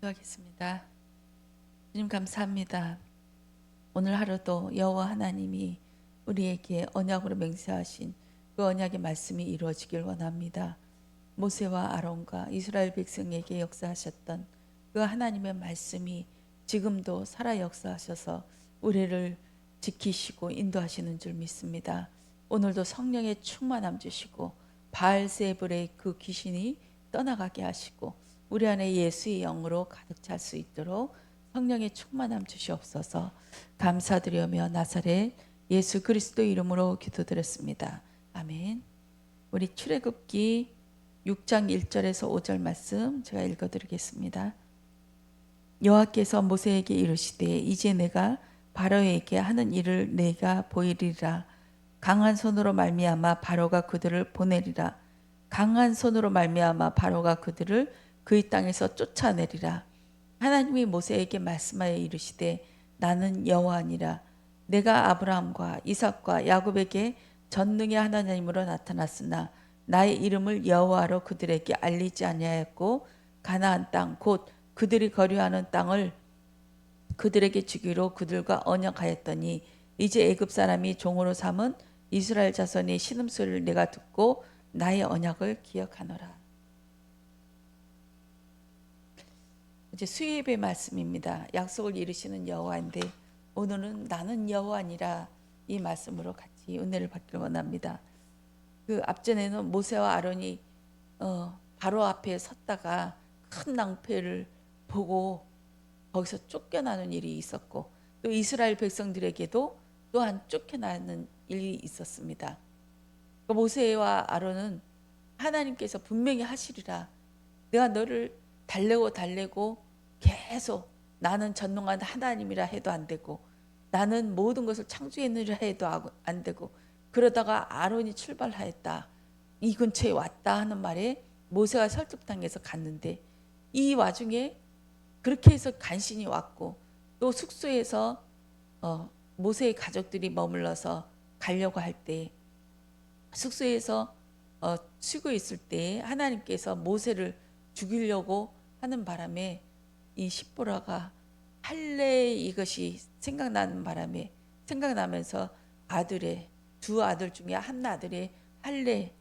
기도하겠습니다. 주님 감사합니다. 오늘 하루도 여호와 하나님이 우리에게 언약으로 맹세하신 그 언약의 말씀이 이루어지길 원합니다. 모세와 아론과 이스라엘 백성에게 역사하셨던 그 하나님의 말씀이 지금도 살아 역사하셔서 우리를 지키시고 인도하시는 줄 믿습니다. 오늘도 성령의 충만함 주시고 바알세불의 그 귀신이 떠나가게 하시고 우리 안에 예수의 영으로 가득 찰 수 있도록 성령의 충만함 주시옵소서. 감사드리며 나사렛 예수 그리스도 이름으로 기도드렸습니다. 아멘. 우리 출애굽기 6장 1절에서 5절 말씀 제가 읽어드리겠습니다. 여호와께서 모세에게 이르시되 이제 내가 바로에게 하는 일을 내가 보이리라. 강한 손으로 말미암아 바로가 그들을 보내리라. 강한 손으로 말미암아 바로가 그들을 그의 땅에서 쫓아내리라. 하나님이 모세에게 말씀하여 이르시되 나는 여호와니라. 내가 아브라함과 이삭과 야곱에게 전능의 하나님으로 나타났으나 나의 이름을 여호와로 그들에게 알리지 아니하였고 가나안 땅 곧 그들이 거류하는 땅을 그들에게 주기로 그들과 언약하였더니 이제 애굽 사람이 종으로 삼은 이스라엘 자손의 신음소리를 내가 듣고 나의 언약을 기억하노라. 이제 수예배 말씀입니다. 약속을 이루시는 여호와인데 오늘은 나는 여호와니라 이 말씀으로 같이 은혜를 받기를 원합니다. 그 앞전에는 모세와 아론이 바로 앞에 섰다가 큰 낭패를 보고 거기서 쫓겨나는 일이 있었고 또 이스라엘 백성들에게도 또한 쫓겨나는 일이 있었습니다. 그 모세와 아론은 하나님께서 분명히 하시리라. 내가 너를 달래고 계속 나는 전능한 하나님이라 해도 안 되고 나는 모든 것을 창조했느라 해도 안 되고 그러다가 아론이 출발하였다. 이 근처에 왔다 하는 말에 모세가 설득당해서 갔는데 이 와중에 그렇게 해서 간신히 왔고 또 숙소에서 모세의 가족들이 머물러서 가려고 할 때 숙소에서 쉬고 있을 때 하나님께서 모세를 죽이려고 하는 바람에 이 십보라가 할례 이것이 생각나면서 두 아들 중에 한 아들의 할례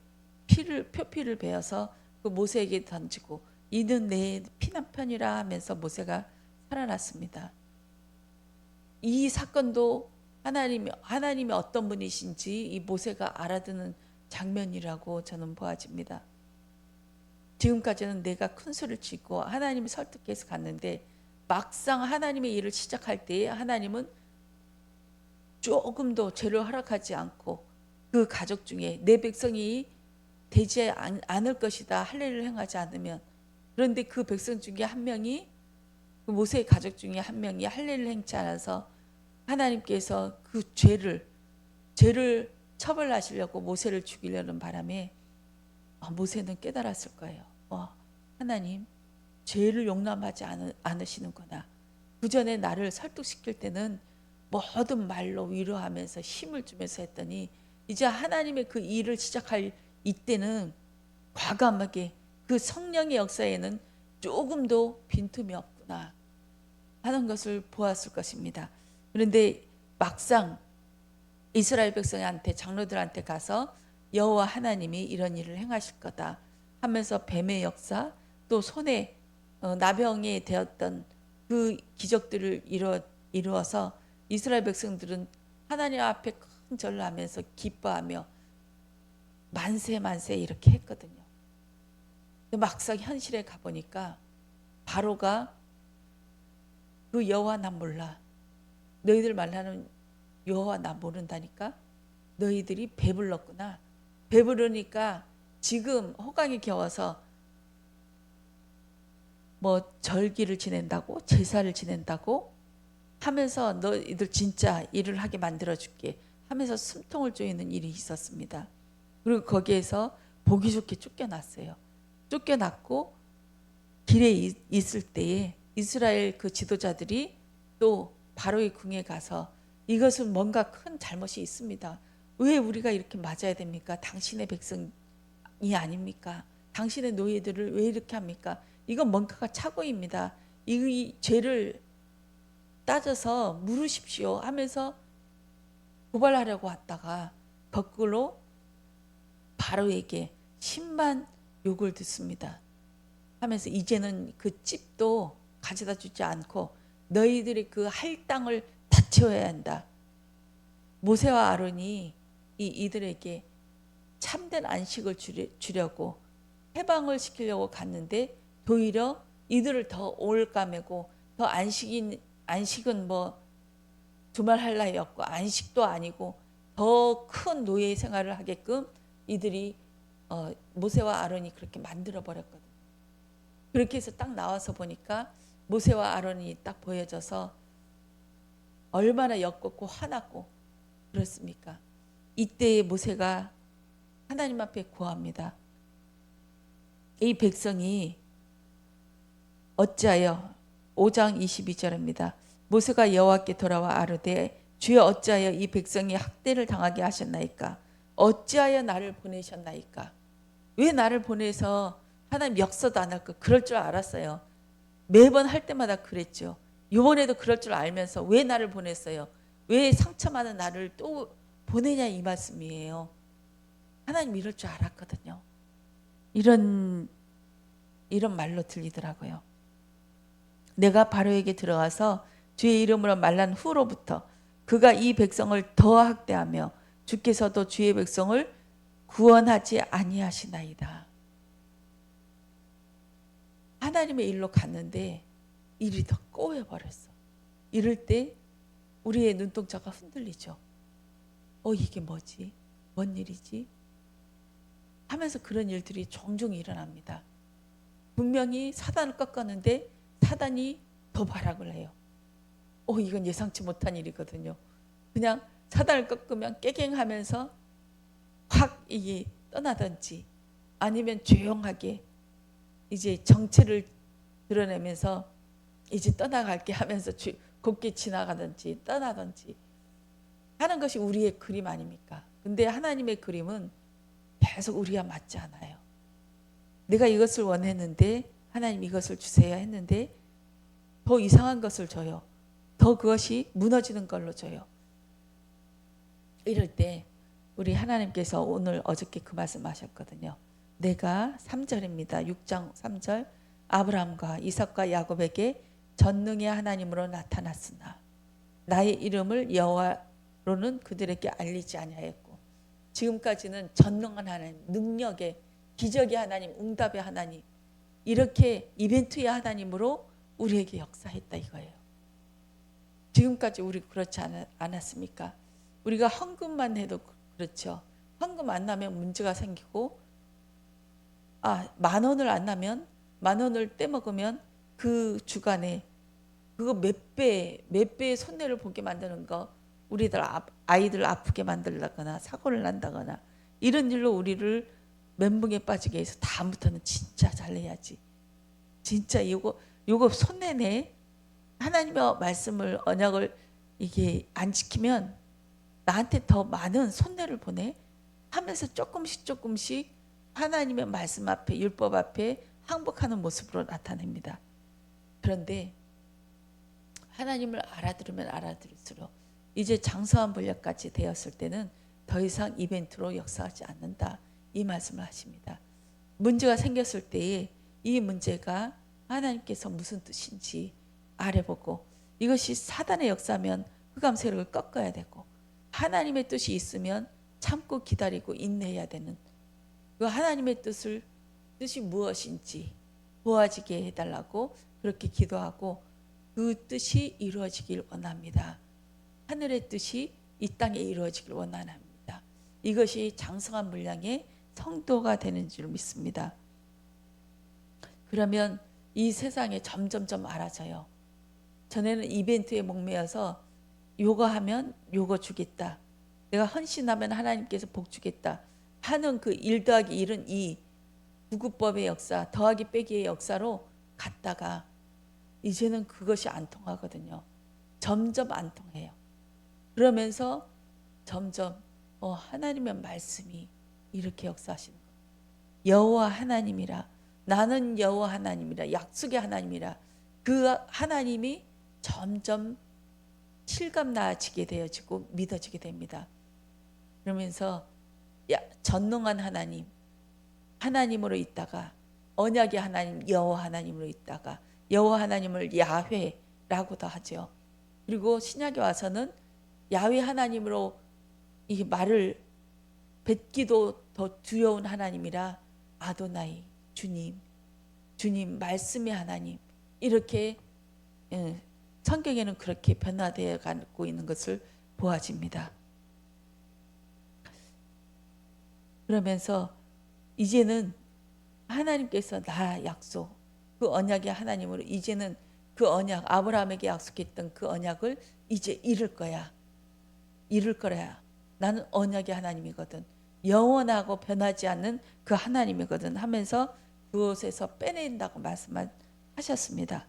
표피를 베어서 그 모세에게 던지고 이는 내 피난편이라 하면서 모세가 살아났습니다. 이 사건도 하나님이 어떤 분이신지 이 모세가 알아듣는 장면이라고 저는 보아집니다. 지금까지는 내가 큰 소리를 치고 하나님이 설득해서 갔는데 막상 하나님의 일을 시작할 때에 하나님은 조금도 죄를 허락하지 않고 그 가족 중에 내 백성이 되지 않을 것이다 할례를 행하지 않으면 그런데 그 백성 중에 한 명이 그 모세의 가족 중에 한 명이 할례를 행치 않아서 하나님께서 그 죄를 처벌하시려고 모세를 죽이려는 바람에 모세는 깨달았을 거예요. 하나님 죄를 용납하지 않으시는구나. 그 전에 나를 설득시킬 때는 모든 말로 위로하면서 힘을 주면서 했더니 이제 하나님의 그 일을 시작할 이때는 과감하게 그 성령의 역사에는 조금도 빈틈이 없구나 하는 것을 보았을 것입니다. 그런데 막상 이스라엘 백성한테 장로들한테 가서 여호와 하나님이 이런 일을 행하실 거다 하면서 뱀의 역사 또 손에 나병이 되었던 그 기적들을 이루어서 이스라엘 백성들은 하나님 앞에 큰 절을 하면서 기뻐하며 만세 이렇게 했거든요. 막상 현실에 가보니까 바로가 그 여호와 나 몰라. 너희들 말하는 여호와 나 모른다니까. 너희들이 배불렀구나. 배부르니까 지금 호강이 겨워서 뭐 절기를 지낸다고 제사를 지낸다고 하면서 너희들 진짜 일을 하게 만들어줄게 하면서 숨통을 조이는 일이 있었습니다. 그리고 거기에서 보기 좋게 쫓겨났어요. 쫓겨났고 길에 있을 때에 이스라엘 그 지도자들이 또 바로의 궁에 가서 이것은 뭔가 큰 잘못이 있습니다. 왜 우리가 이렇게 맞아야 됩니까? 당신의 백성이 아닙니까? 당신의 노예들을 왜 이렇게 합니까? 이건 뭔가가 착오입니다. 이 죄를 따져서 물으십시오 하면서 고발하려고 왔다가 거꾸로 바로에게 10만 욕을 듣습니다. 하면서 이제는 그 찝도 가져다 주지 않고 너희들의 그 할당을 다 채워야 한다. 모세와 아론이 이들에게 참된 안식을 주려고 해방을 시키려고 갔는데 도리어 이들을 더 올까매고 더 안식은 뭐 두말할 나위 없고 안식도 아니고 더 큰 노예 생활을 하게끔 이들이 모세와 아론이 그렇게 만들어 버렸거든요. 그렇게 해서 딱 나와서 보니까 모세와 아론이 딱 보여져서 얼마나 역겹고 화났고 그렇습니까? 이때 모세가 하나님 앞에 구합니다. 이 백성이 어찌하여 5장 22절입니다. 모세가 여호와께 돌아와 아르되 주여 어찌하여 이 백성이 학대를 당하게 하셨나이까? 어찌하여 나를 보내셨나이까? 왜 나를 보내서 하나님 역사도 안 할까? 그럴 줄 알았어요. 매번 할 때마다 그랬죠. 이번에도 그럴 줄 알면서 왜 나를 보냈어요? 왜 상처많은 나를 또 보내냐 이 말씀이에요. 하나님 이럴 줄 알았거든요. 이런 말로 들리더라고요. 내가 바로에게 들어가서 주의 이름으로 말한 후로부터 그가 이 백성을 더 학대하며 주께서도 주의 백성을 구원하지 아니하시나이다. 하나님의 일로 갔는데 일이 더 꼬여버렸어. 이럴 때 우리의 눈동자가 흔들리죠. 이게 뭐지? 뭔 일이지? 하면서 그런 일들이 종종 일어납니다. 분명히 사단을 꺾었는데 사단이 더 발악을 해요. 이건 예상치 못한 일이거든요. 그냥 사단을 꺾으면 깨갱하면서 확 이게 떠나든지 아니면 조용하게 이제 정체를 드러내면서 이제 떠나갈게 하면서 곱게 지나가든지 떠나든지 하는 것이 우리의 그림 아닙니까? 근데 하나님의 그림은 계속 우리와 맞지 않아요. 내가 이것을 원했는데 하나님 이것을 주세요 했는데 더 이상한 것을 줘요. 더 그것이 무너지는 걸로 줘요. 이럴 때 우리 하나님께서 오늘 어저께 그 말씀하셨거든요. 내가 3절입니다. 6장 3절 아브라함과 이삭과 야곱에게 전능의 하나님으로 나타났으나 나의 이름을 여호와로는 그들에게 알리지 아니하였고 지금까지는 전능한 하나님, 능력의 기적의 하나님, 응답의 하나님 이렇게 이벤트의 하나님으로 우리에게 역사했다 이거예요. 지금까지 우리 그렇지 않았습니까? 우리가 헌금만 해도 그렇죠. 헌금 안 나면 문제가 생기고 10,000원을 안 나면 10,000원을 떼먹으면 그 주간에 그거 몇 배의 손해를 보게 만드는 거 우리들 아이들 아프게 만들거나 사고를 난다거나 이런 일로 우리를 멘붕에 빠지게 해서 다음부터는 진짜 잘해야지. 진짜 요거 손해네. 하나님의 말씀을 언약을 이게 안 지키면 나한테 더 많은 손해를 보내 하면서 조금씩 하나님의 말씀 앞에 율법 앞에 항복하는 모습으로 나타냅니다. 그런데 하나님을 알아들으면 알아들을수록 이제 장서한 분량까지 되었을 때는 더 이상 이벤트로 역사하지 않는다 이 말씀을 하십니다. 문제가 생겼을 때에 이 문제가 하나님께서 무슨 뜻인지 알아보고 이것이 사단의 역사면 흑암 세력을 꺾어야 되고 하나님의 뜻이 있으면 참고 기다리고 인내해야 되는 그 하나님의 뜻이 무엇인지 보아지게 해달라고 그렇게 기도하고 그 뜻이 이루어지길 원합니다. 하늘의 뜻이 이 땅에 이루어지길 원합니다. 이것이 장성한 분량의 성도가 되는 줄 믿습니다. 그러면 이 세상에 점점점 알아져요. 전에는 이벤트에 목매여서 요거 하면 요거 주겠다. 내가 헌신하면 하나님께서 복 주겠다 하는 그 1 더하기 1은 2 구구법의 역사 더하기 빼기의 역사로 갔다가 이제는 그것이 안 통하거든요. 점점 안 통해요. 그러면서 점점 하나님의 말씀이 이렇게 역사하시는 거예요. 여호와 하나님이라 나는 여호와 하나님이라 약속의 하나님이라 그 하나님이 점점 실감 나지게 되어지고 믿어지게 됩니다. 그러면서 전능한 하나님으로 있다가 언약의 하나님 여호와 하나님으로 있다가 여호와 하나님을 야훼라고도 하죠. 그리고 신약에 와서는 야훼 하나님으로 이 말을 뱉기도 더 두려운 하나님이라 아도나이 주님 말씀의 하나님 이렇게 성경에는 그렇게 변화되어 가고 있는 것을 보아집니다. 그러면서 이제는 하나님께서 나 약속 그 언약의 하나님으로 이제는 그 언약 아브라함에게 약속했던 그 언약을 이제 이룰 거야. 나는 언약의 하나님이거든. 영원하고 변하지 않는 그 하나님이거든 하면서 그곳에서 빼낸다고 말씀하셨습니다.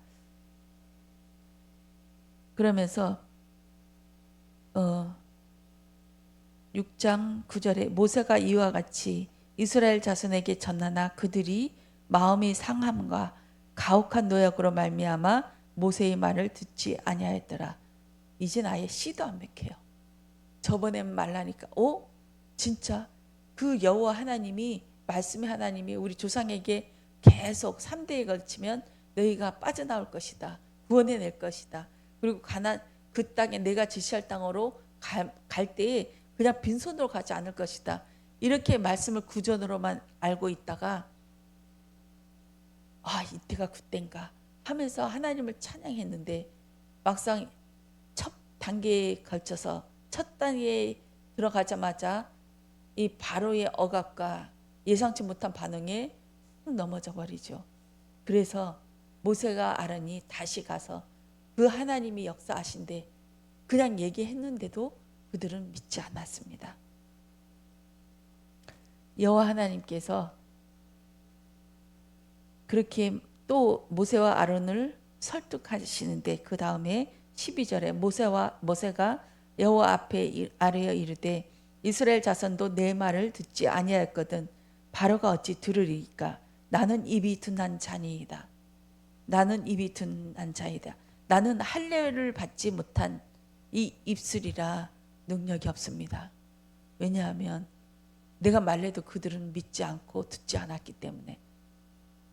그러면서 6장 9절에 모세가 이와 같이 이스라엘 자손에게 전하나 그들이 마음이 상함과 가혹한 노역으로 말미암아 모세의 말을 듣지 아니하였더라. 이젠 아예 씨도 안 먹혀요. 저번엔 말라니까 진짜 그 여호와 하나님이 말씀의 하나님이 우리 조상에게 계속 3대에 걸치면 너희가 빠져나올 것이다. 구원해낼 것이다. 그리고 그 땅에 내가 지시할 땅으로 갈 때에 그냥 빈손으로 가지 않을 것이다. 이렇게 말씀을 구전으로만 알고 있다가 이때가 그때인가 하면서 하나님을 찬양했는데 막상 첫 단계에 걸쳐서 첫 단계에 들어가자마자 이 바로의 억압과 예상치 못한 반응에 넘어져 버리죠. 그래서 모세가 아론이 다시 가서 그 하나님이 역사하신데 그냥 얘기했는데도 그들은 믿지 않았습니다. 여호와 하나님께서 그렇게 또 모세와 아론을 설득하시는데 그 다음에 12절에 모세가 여호와 앞에 아뢰어 이르되 이스라엘 자손도 내 말을 듣지 아니하였거든 바로가 어찌 들으리까. 나는 입이 둔한 자니이다. 나는 할례를 받지 못한 이 입술이라 능력이 없습니다. 왜냐하면 내가 말해도 그들은 믿지 않고 듣지 않았기 때문에,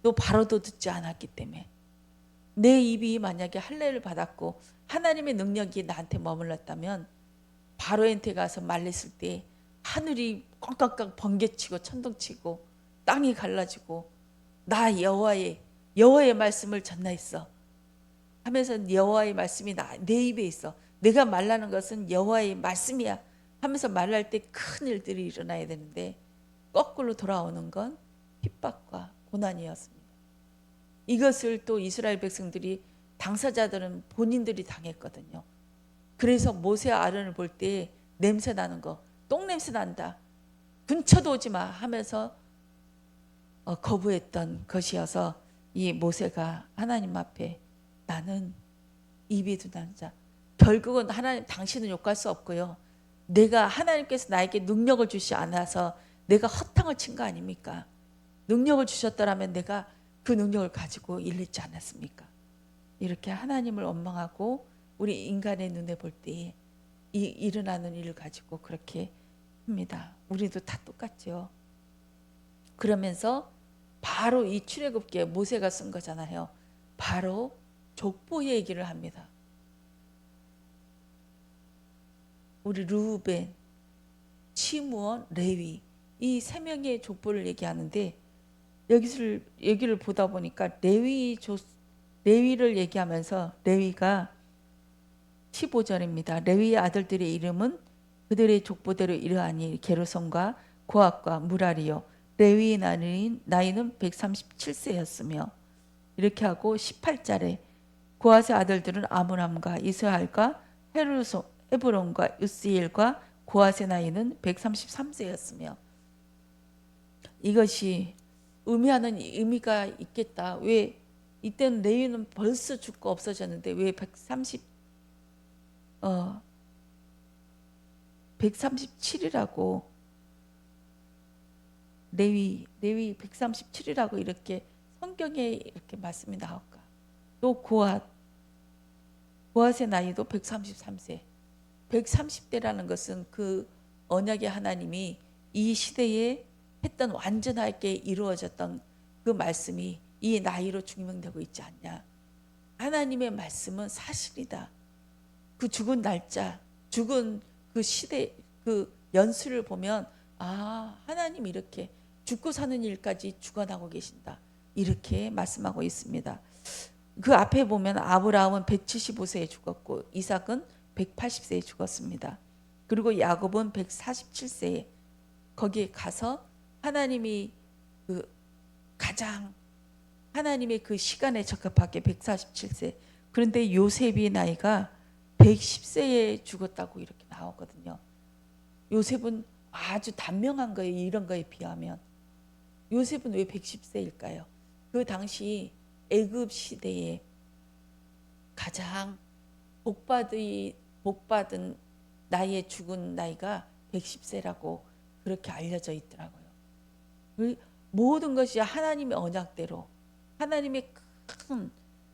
또 바로도 듣지 않았기 때문에, 내 입이 만약에 할례를 받았고 하나님의 능력이 나한테 머물렀다면 바로한테 가서 말렸을 때 하늘이 꽝꽝꽝 번개치고 천둥치고 땅이 갈라지고 나 여호와의 말씀을 전하였어 하면서 여호와의 말씀이 내 입에 있어. 내가 말하는 것은 여호와의 말씀이야 하면서 말할 때 큰 일들이 일어나야 되는데 거꾸로 돌아오는 건 핍박과 고난이었습니다. 이것을 또 이스라엘 백성들이 당사자들은 본인들이 당했거든요. 그래서 모세와 아론을 볼 때 냄새 나는 거, 똥냄새 난다, 근처도 오지 마 하면서 거부했던 것이어서 이 모세가 하나님 앞에 나는 입이 둔한 자, 결국은 하나님 당신은 욕할 수 없고요. 내가 하나님께서 나에게 능력을 주시 않아서 내가 허탕을 친 거 아닙니까? 능력을 주셨더라면 내가 그 능력을 가지고 일했지 않았습니까? 이렇게 하나님을 원망하고 우리 인간의 눈에 볼 때 일어나는 일을 가지고 그렇게 합니다. 우리도 다 똑같죠. 그러면서 바로 이 출애굽기에 모세가 쓴 거잖아요. 바로 족보 얘기를 합니다. 우리 르우벤, 시므온, 레위 이 세 명의 족보를 얘기하는데 여기를 보다 보니까 레위를 얘기하면서 레위가 15절입니다. 레위의 아들들의 이름은 그들의 족보대로 이러하니 게르손과 고핫과 무라리요. 레위의 나이는 137세였으며 이렇게 하고 18절에 고핫의 아들들은 아므람과 이스할과 헤브론과 으스일과 고핫의 나이는 133세였으며 이것이 의미하는 의미가 있겠다. 왜 이때는 레위는 벌써 죽고 없어졌는데 왜 137이라고 레위 137이라고 이렇게 성경에 이렇게 말씀이 나올까? 또 고앗의 나이도 133세. 130대라는 것은 그 언약의 하나님이 이 시대에 했던 완전하게 이루어졌던 그 말씀이 이 나이로 증명되고 있지 않냐. 하나님의 말씀은 사실이다. 그 죽은 날짜, 죽은 그 시대, 그 연수를 보면 하나님 이렇게 죽고 사는 일까지 주관하고 계신다. 이렇게 말씀하고 있습니다. 그 앞에 보면 아브라함은 175세에 죽었고 이삭은 180세에 죽었습니다. 그리고 야곱은 147세에 거기에 가서 하나님이 그 가장 하나님의 그 시간에 적합하게 147세. 그런데 요셉의 나이가 110세에 죽었다고 이렇게 나오거든요. 요셉은 아주 단명한 거예요. 이런 거에 비하면. 요셉은 왜 110세일까요? 그 당시 애굽 시대에 가장 복받은 나이에 죽은 나이가 110세라고 그렇게 알려져 있더라고요. 모든 것이 하나님의 언약대로 하나님의 큰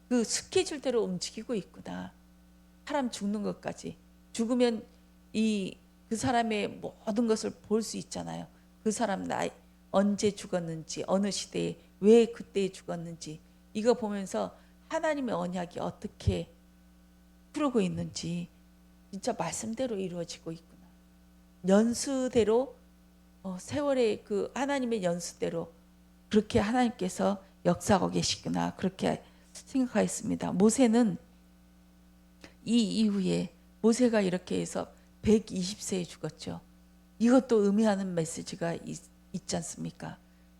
그 스케줄대로 움직이고 있구나. 사람 죽는 것까지. 죽으면 그 사람의 모든 것을 볼 수 있잖아요. 그 사람 나이 언제 죽었는지, 어느 시대에 왜 그때 죽었는지 이거 보면서 하나님의 언약이 어떻게 흐르고 있는지 진짜 말씀대로 이루어지고 있구나. 연수대로 세월의 그 하나님의 연수대로 그렇게 하나님께서 역사하고 계시구나. 그렇게 생각하였습니다. 모세는 이 이후에 모세가 이렇게 해서 120세에 죽었죠. 이것도 의미하는 메시지가 있지 않습니까?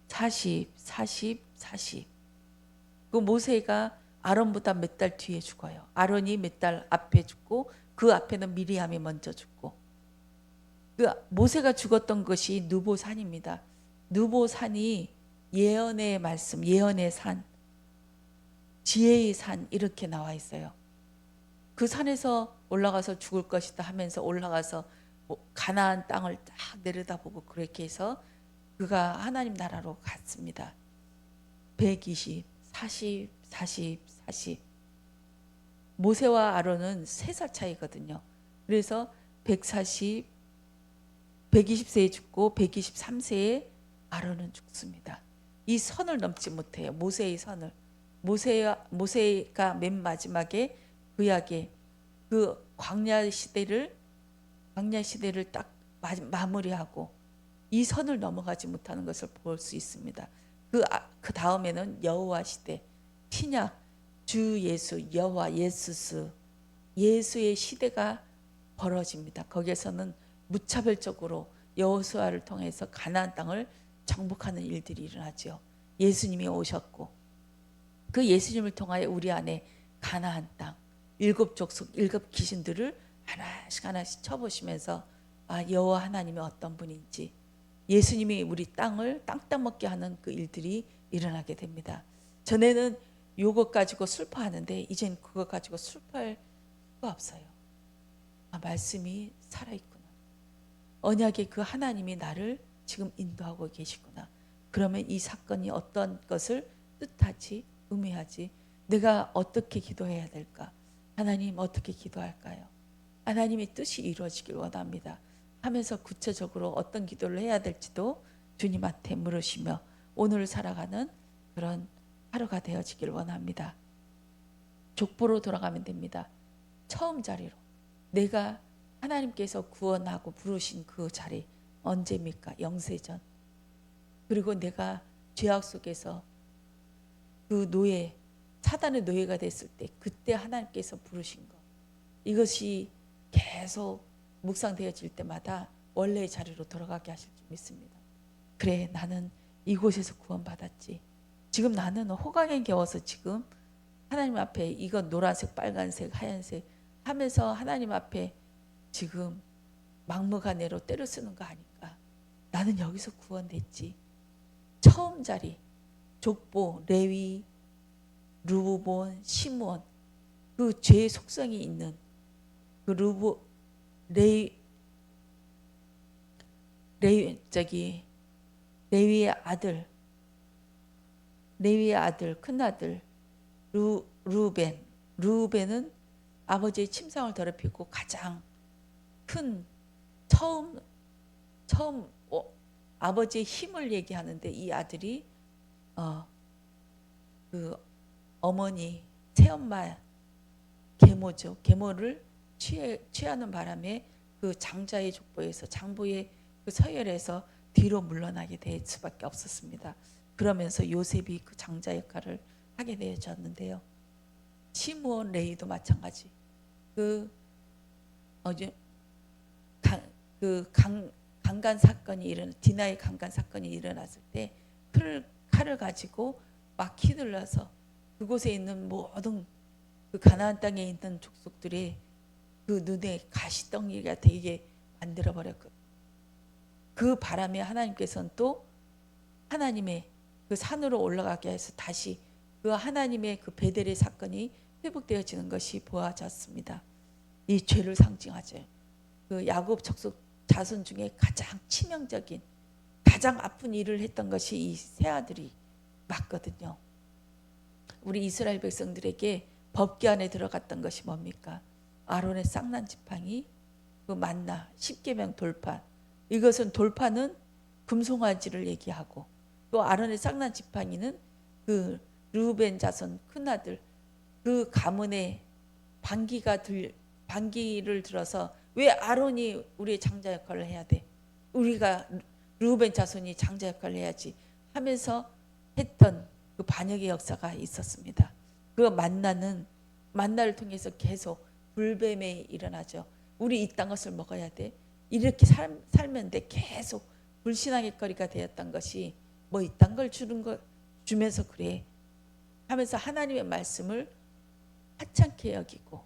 40, 40, 40. 그 모세가 아론보다 몇 달 뒤에 죽어요. 아론이 몇 달 앞에 죽고 그 앞에는 미리암이 먼저 죽고. 그 모세가 죽었던 것이 느보산입니다. 느보산이 예언의 말씀, 예언의 산, 지혜의 산 이렇게 나와 있어요. 그 산에서 올라가서 죽을 것이다 하면서 올라가서 가나안 땅을 딱 내려다보고 그렇게 해서 그가 하나님 나라로 갔습니다. 120, 40, 40, 40. 모세와 아론은 3살 차이거든요. 그래서 120세에 죽고 123세에 아론은 죽습니다. 이 선을 넘지 못해요. 모세의 선을. 모세가 맨 마지막에 구약의 그 광야 시대를 딱 마무리하고 이 선을 넘어가지 못하는 것을 볼 수 있습니다. 그 다음에는 여호와 시대, 신약 주 예수, 여호와 예수스, 예수의 시대가 벌어집니다. 거기에서는 무차별적으로 여호수아를 통해서 가나안 땅을 정복하는 일들이 일어나죠. 예수님이 오셨고 그 예수님을 통하여 우리 안에 가나안 땅, 7족속 7귀신들을 하나씩 쳐보시면서 여호와 하나님이 어떤 분인지 예수님이 우리 땅을 땅 먹게 하는 그 일들이 일어나게 됩니다. 전에는 요것 가지고 슬퍼하는데 이젠 그것 가지고 슬퍼할 수가 없어요. 말씀이 살아있구나. 언약의 그 하나님이 나를 지금 인도하고 계시구나. 그러면 이 사건이 어떤 것을 뜻하지, 의미하지, 내가 어떻게 기도해야 될까? 하나님 어떻게 기도할까요? 하나님의 뜻이 이루어지길 원합니다. 하면서 구체적으로 어떤 기도를 해야 될지도 주님한테 물으시며 오늘 살아가는 그런 하루가 되어지길 원합니다. 족보로 돌아가면 됩니다. 처음 자리로. 내가 하나님께서 구원하고 부르신 그 자리 언제입니까? 영세전. 그리고 내가 죄악 속에서 그 노예, 사단의 노예가 됐을 때 그때 하나님께서 부르신 것. 이것이 계속 묵상되어질 때마다 원래의 자리로 돌아가게 하실 줄 믿습니다. 그래, 나는 이곳에서 구원받았지. 지금 나는 호강에 겨워서 지금 하나님 앞에 이건 노란색, 빨간색, 하얀색 하면서 하나님 앞에 지금 막무가내로 때려 쓰는 거 아닌가. 나는 여기서 구원됐지. 처음 자리, 족보, 레위, 르브본, 시므온, 그 죄의 속성이 있는 그 레위의 아들 큰아들 르우벤은 아버지의 침상을 더럽히고 가장 큰 처음 아버지의 힘을 얘기하는데 이 아들이 그 어머니 새엄마 계모죠. 계모를 취하는 바람에 그 장자의 족보에서 장보의 그 서열에서 뒤로 물러나게 될 수밖에 없었습니다. 그러면서 요셉이 그 장자 역할을 하게 되어졌는데요. 시므온 레위도 마찬가지. 그 어제 강간 사건이 디나의 강간 사건이 일어났을 때 칼을 가지고 막 휘둘러서 그곳에 있는 모든 그 가나안 땅에 있는 족속들의 그 눈에 가시덩이가 되게 만들어 버렸거든요. 그 바람에 하나님께서는 또 하나님의 그 산으로 올라가게 해서 다시 그 하나님의 그 베델의 사건이 회복되어지는 것이 보아졌습니다. 이 죄를 상징하죠. 그 야곱 족속 자손 중에 가장 치명적인 가장 아픈 일을 했던 것이 이 세 아들이 맞거든요. 우리 이스라엘 백성들에게 법궤 안에 들어갔던 것이 뭡니까? 아론의 쌍난 지팡이, 그 만나, 십계명 돌판. 이것은 돌판은 금송아지를 얘기하고 또 아론의 쌍난 지팡이는 그 르우벤 자손 큰아들 그 가문의 반기를 들어서 왜 아론이 우리의 장자 역할을 해야 돼? 우리가 르우벤 자손이 장자 역할을 해야지 하면서 했던 그 반역의 역사가 있었습니다. 그 만나를 통해서 계속 불뱀에 일어나죠. 우리 이 땅 것을 먹어야 돼. 이렇게 살면 돼. 계속 불신앙의 거리가 되었던 것이 뭐 이딴 걸 주면서 그래 하면서 하나님의 말씀을 하찮게 여기고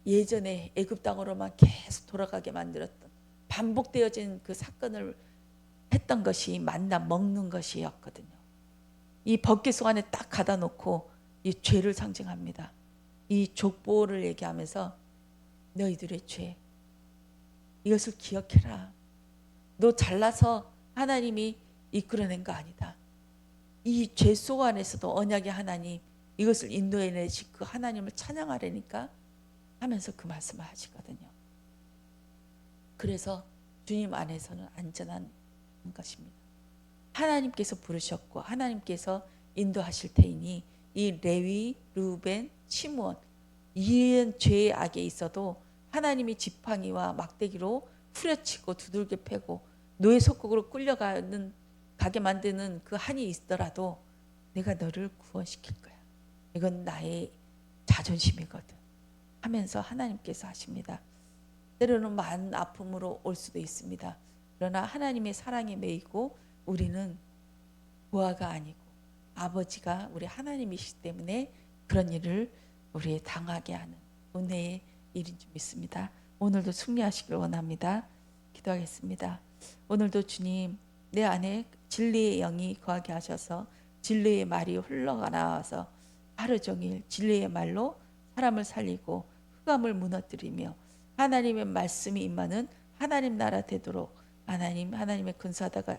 예전에 애굽 땅으로만 계속 돌아가게 만들었던 반복되어진 그 사건을 했던 것이 만나 먹는 것이었거든요. 이 법궤 속 안에 딱 가다 놓고 이 죄를 상징합니다. 이 족보를 얘기하면서 너희들의 죄 이것을 기억해라. 너 잘나서 하나님이 이끌어낸 거 아니다. 이 죄 속 안에서도 언약의 하나님 이것을 인도해내시 그 하나님을 찬양하려니까 하면서 그 말씀을 하시거든요. 그래서 주님 안에서는 안전한 것입니다. 하나님께서 부르셨고 하나님께서 인도하실 테이니 이 레위, 르우벤, 시므온 이런 죄의 악에 있어도 하나님이 지팡이와 막대기로 후려치고 두들겨 패고 노예 속국으로 가게 만드는 그 한이 있더라도 내가 너를 구원시킬 거야. 이건 나의 자존심이거든 하면서 하나님께서 하십니다. 때로는 많은 아픔으로 올 수도 있습니다. 그러나 하나님의 사랑에 매이고 우리는 부하가 아니고 아버지가 우리 하나님이시기 때문에 그런 일을 우리에 당하게 하는 은혜의 일인 줄 믿습니다. 오늘도 승리하시길 원합니다. 기도하겠습니다. 오늘도 주님 내 안에 진리의 영이 거하게 하셔서 진리의 말이 흘러가 나와서 하루 종일 진리의 말로 사람을 살리고 흑암을 무너뜨리며 하나님의 말씀이 임하는 하나님 나라 되도록 하나님의 근사자가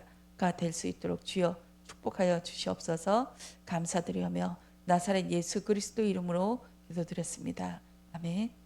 될 수 있도록 주여 축복하여 주시옵소서. 감사드리며 나사렛 예수 그리스도 이름으로 기도드렸습니다. 아멘.